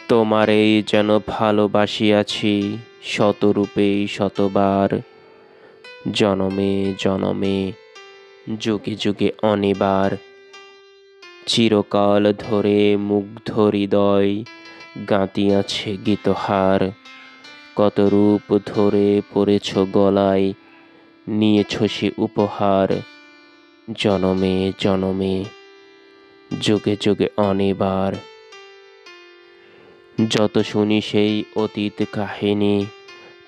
তোমারেই যেন ভালোবাসিয়াছি শতরূপে শতবার, জনমে জনমে যুগে যুগে অনিবার। চিরকাল ধরে মুগ্ধ হৃদয় গাঁথিয়াছে গীতহার। কত রূপ ধরে পড়েছ গলায়, নিয়েছ সে উপহার। জনমে জনমে যুগে যুগে অনিবার। যত শুনি সেই অতীত কাহিনী,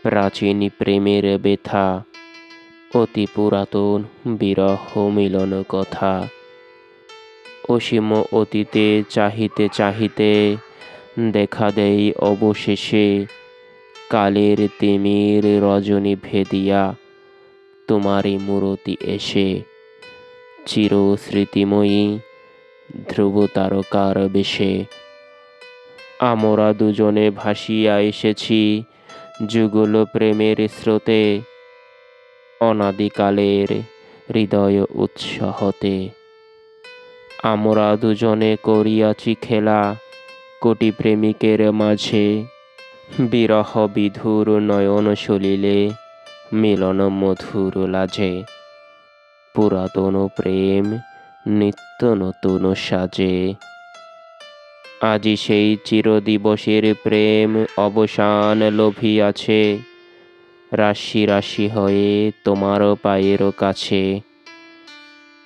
প্রাচীন প্রেমের ব্যথা, অতি পুরাতন বিরহ মিলন কথা। অসীম অতীতে চাহিতে চাহিতে দেখা দেই অবশেষে, কালের তিমির রজনী ভেদিয়া তোমারই মূরতি এসে। চির স্মৃতিময়ী ধ্রুব তারকার বেশে আমরা দুজনে ভাসিয়া এসেছি যুগল প্রেমের স্রোতে, অনাদিকালের হৃদয় উৎস হতে। আমরা দুজনে করিয়াছি খেলা কোটি প্রেমিকের মাঝে, বিরহ বিধুর নয়ন সলিলে মিলন মধুর লাজে। পুরাতন প্রেম নিত্য নতুন সাজে। আজি সেই চিরদিবসের প্রেম অবসান লভিয়াছে, রাশি রাশি হয়ে তোমার পায়ের কাছে।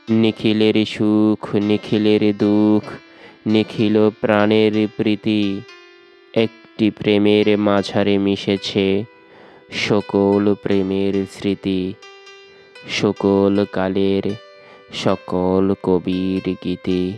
নিখিলের সুখ নিখিলের দুঃখ নিখিল প্রাণের প্রীতি, একটি প্রেমের মাঝারে মিশেছে সকল প্রেমের স্মৃতি। সকল কালের সকল কবির গীতি।